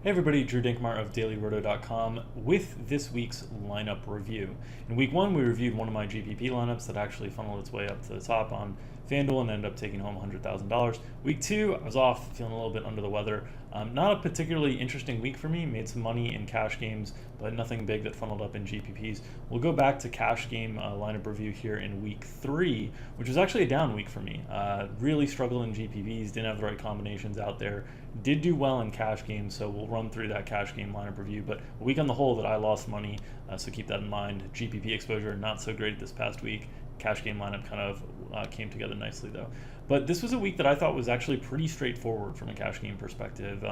Hey everybody, Drew Dinkmeyer of DailyRoto.com with this week's lineup review. In week one, we reviewed one of my GPP lineups that actually funneled its way up to the top on FanDuel and ended up taking home $100,000. Week two, I was off, feeling a little bit under the weather. Not a particularly interesting week for me. Made some money in cash games, but nothing big that funneled up in GPPs. We'll go back to cash game lineup review here in week three, which was actually a down week for me. Really struggled in GPPs, didn't have the right combinations out there. Did do well in cash games, so we'll run through that cash game lineup review. But a week on the whole that I lost money, so keep that in mind. GPP exposure not so great this past week. Cash game lineup kind of came together nicely though. But this was a week that I thought was actually pretty straightforward from a cash game perspective.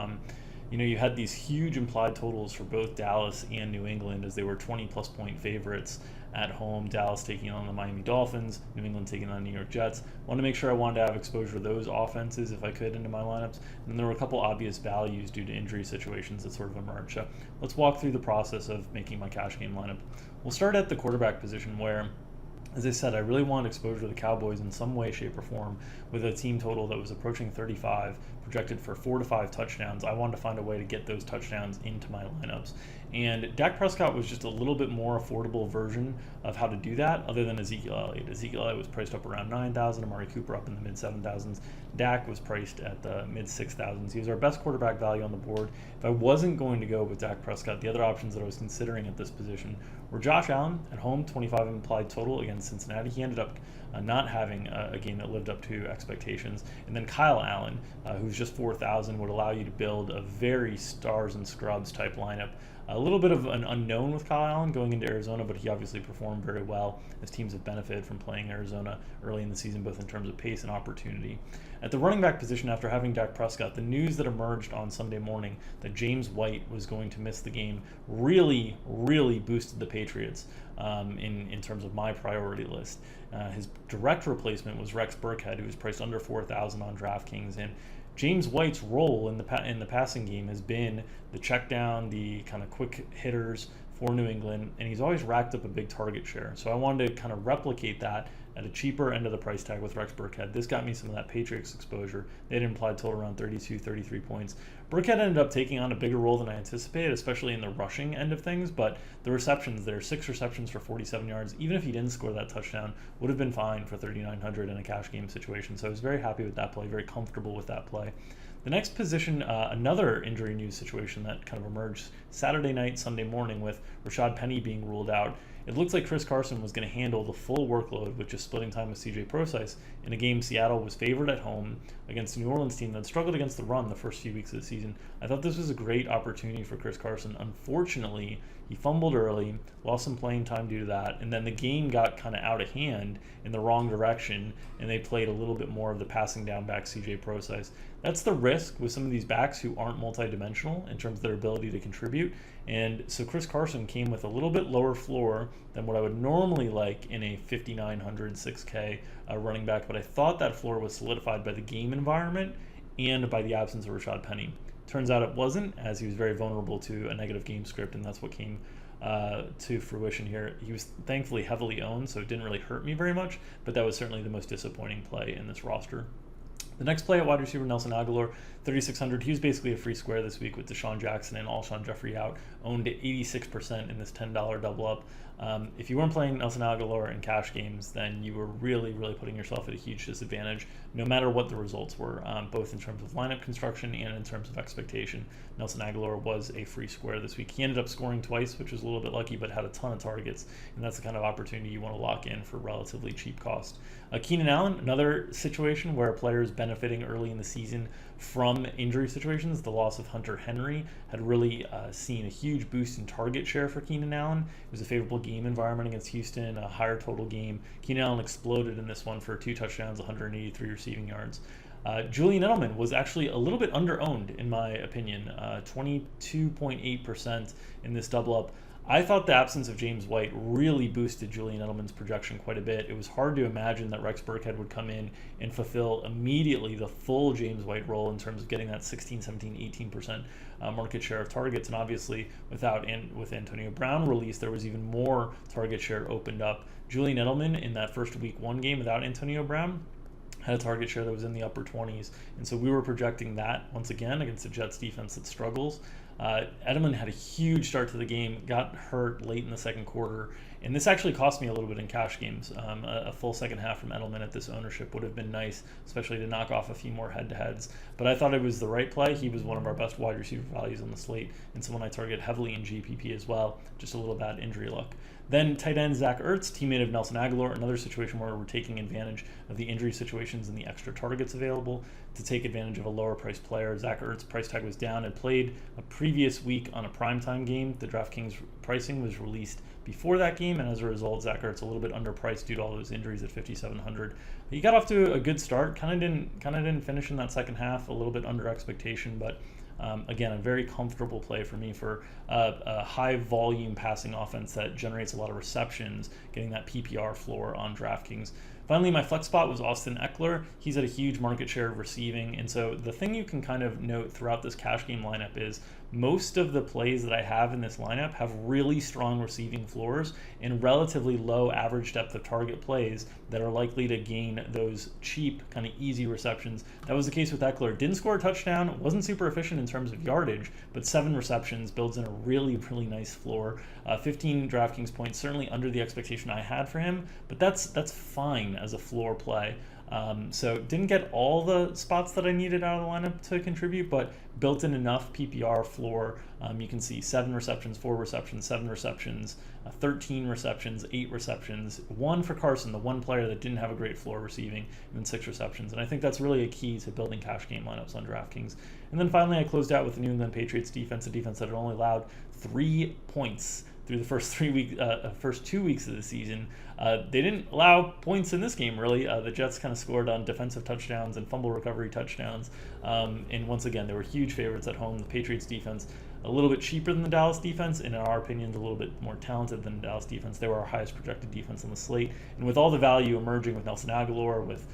You had these huge implied totals for both Dallas and New England as they were 20-plus point favorites at home. Dallas taking on the Miami Dolphins, New England taking on the New York Jets. Wanted to make sure I wanted to have exposure to those offenses if I could into my lineups. And there were a couple obvious values due to injury situations that sort of emerged. So let's walk through the process of making my cash game lineup. We'll start at the quarterback position where, as I said, I really wanted exposure to the Cowboys in some way, shape, or form with a team total that was approaching 35, projected for 4 to 5 touchdowns. I wanted to find a way to get those touchdowns into my lineups. And Dak Prescott was just a little bit more affordable version of how to do that other than Ezekiel Elliott. Ezekiel Elliott was priced up around 9,000, Amari Cooper up in the mid 7,000s. Dak was priced at the mid 6,000s. He was our best quarterback value on the board. If I wasn't going to go with Dak Prescott, the other options that I was considering at this position were Josh Allen at home, 25 implied total against Cincinnati. He ended up not having a game that lived up to expectations. And then Kyle Allen, who's just 4,000, would allow you to build a very stars and scrubs type lineup. A little bit of an unknown with Kyle Allen going into Arizona, but he obviously performed very well as teams have benefited from playing Arizona early in the season, both in terms of pace and opportunity. At the running back position, after having Dak Prescott, the news that emerged on Sunday morning that James White was going to miss the game really boosted the Patriots in terms of my priority list. His direct replacement was Rex Burkhead, who was priced under 4,000 on DraftKings, and James White's role in the passing game has been the check down, the kind of quick hitters for New England, and he's always racked up a big target share. So I wanted to kind of replicate that at a cheaper end of the price tag with Rex Burkhead. This got me some of that Patriots exposure. They had implied total around 32, 33 points. Burkhead ended up taking on a bigger role than I anticipated, especially in the rushing end of things, but the receptions there, 6 receptions for 47 yards, even if he didn't score that touchdown, would have been fine for 3,900 in a cash game situation. So I was very happy with that play, very comfortable with that play. The next position, another injury news situation that kind of emerged Saturday night, Sunday morning with Rashad Penny being ruled out. It looks like Chris Carson was going to handle the full workload with just splitting time with CJ Prosise in a game Seattle was favored at home against a New Orleans team that struggled against the run the first few weeks of the season. I thought this was a great opportunity for Chris Carson. Unfortunately, he fumbled early, lost some playing time due to that, and then the game got kind of out of hand in the wrong direction, and they played a little bit more of the passing down back CJ Prosise. That's the risk with some of these backs who aren't multidimensional in terms of their ability to contribute. And so Chris Carson came with a little bit lower floor than what I would normally like in a 5,900 6K running back, but I thought that floor was solidified by the game environment and by the absence of Rashad Penny. Turns out it wasn't, as he was very vulnerable to a negative game script, and that's what came to fruition here. He was thankfully heavily owned, so it didn't really hurt me very much, but that was certainly the most disappointing play in this roster. The next play at wide receiver, Nelson Aguilar, 3,600. He was basically a free square this week with Deshaun Jackson and Alshon Jeffrey out, owned at 86% in this $10 double up. If you weren't playing Nelson Aguilar in cash games, then you were really putting yourself at a huge disadvantage, no matter what the results were, both in terms of lineup construction and in terms of expectation. Nelson Aguilar was a free square this week. He ended up scoring twice, which was a little bit lucky, but had a ton of targets, and that's the kind of opportunity you want to lock in for relatively cheap cost. Keenan Allen, another situation where a player is benefiting early in the season from injury situations. The loss of Hunter Henry had really seen a huge boost in target share for Keenan Allen. It was a favorable game environment against Houston, a higher total game. Keenan Allen exploded in this one for 2 touchdowns, 183 receiving yards. Julian Edelman was actually a little bit under-owned, in my opinion, 22.8% in this double-up. I thought the absence of James White really boosted Julian Edelman's projection quite a bit. It was hard to imagine that Rex Burkhead would come in and fulfill immediately the full James White role in terms of getting that 16, 17, 18% market share of targets. And obviously, with Antonio Brown release, there was even more target share opened up. Julian Edelman in that first week 1 game without Antonio Brown had a target share that was in the upper 20s. And so we were projecting that once again against a Jets defense that struggles. Edelman had a huge start to the game, got hurt late in the second quarter, and this actually cost me a little bit in cash games. A full second half from Edelman at this ownership would have been nice, especially to knock off a few more head-to-heads. But I thought it was the right play. He was one of our best wide receiver values on the slate, and someone I target heavily in GPP as well. Just a little bad injury luck. Then tight end Zach Ertz, teammate of Nelson Aguilar, another situation where we're taking advantage of the injury situations and the extra targets available to take advantage of a lower priced player. Zach Ertz price tag was down and played a previous week on a primetime game. The DraftKings pricing was released before that game, and as a result, Zach Ertz a little bit underpriced due to all those injuries at 5,700. He got off to a good start. Kind of didn't finish in that second half. A little bit under expectation, but again, a very comfortable play for me for a high volume passing offense that generates a lot of receptions, getting that PPR floor on DraftKings. Finally, my flex spot was Austin Eckler. He's at a huge market share of receiving, and so the thing you can kind of note throughout this cash game lineup is most of the plays that I have in this lineup have really strong receiving floors and relatively low average depth of target plays that are likely to gain those cheap, kind of easy receptions. That was the case with Eckler. Didn't score a touchdown, wasn't super efficient in terms of yardage, but 7 receptions builds in a really, really nice floor. 15 DraftKings points, certainly under the expectation I had for him, but that's fine as a floor play. So didn't get all the spots that I needed out of the lineup to contribute, but built in enough PPR floor. You can see 7 receptions, 4 receptions, 7 receptions, 13 receptions, 8 receptions, 1 for Carson, the one player that didn't have a great floor receiving, and then 6 receptions. And I think that's really a key to building cash game lineups on DraftKings. And then finally, I closed out with the New England Patriots defense, a defense that had only allowed 3 points through the first 2 weeks of the season. They didn't allow points in this game, really. The Jets kind of scored on defensive touchdowns and fumble recovery touchdowns. And once again, they were huge favorites at home. The Patriots defense, a little bit cheaper than the Dallas defense, and in our opinion, a little bit more talented than the Dallas defense. They were our highest projected defense on the slate. And with all the value emerging with Nelson Aguilar, with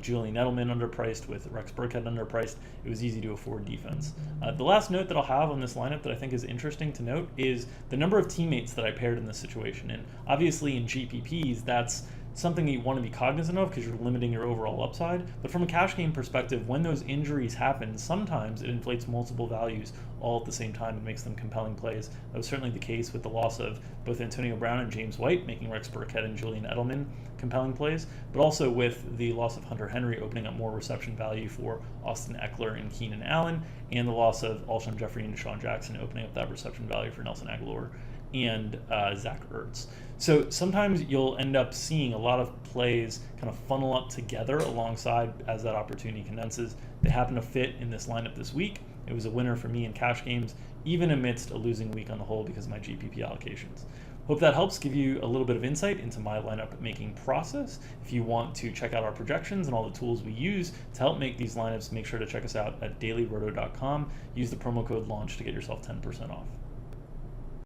Julian Edelman underpriced, with Rex Burkhead underpriced, it was easy to afford defense. The last note that I'll have on this lineup that I think is interesting to note is the number of teammates that I paired in this situation. And obviously in GPPs, that's something you want to be cognizant of because you're limiting your overall upside. But from a cash game perspective, when those injuries happen, sometimes it inflates multiple values all at the same time and makes them compelling plays. That was certainly the case with the loss of both Antonio Brown and James White, making Rex Burkhead and Julian Edelman compelling plays, but also with the loss of Hunter Henry opening up more reception value for Austin Eckler and Keenan Allen, and the loss of Alshon Jeffrey and Deshaun Jackson opening up that reception value for Nelson Aguilar and Zach Ertz. So sometimes you'll end up seeing a lot of plays kind of funnel up together alongside as that opportunity condenses. They happen to fit in this lineup this week. It was a winner for me in cash games, even amidst a losing week on the whole because of my GPP allocations. Hope that helps give you a little bit of insight into my lineup making process. If you want to check out our projections and all the tools we use to help make these lineups, make sure to check us out at DailyRoto.com. Use the promo code LAUNCH to get yourself 10% off.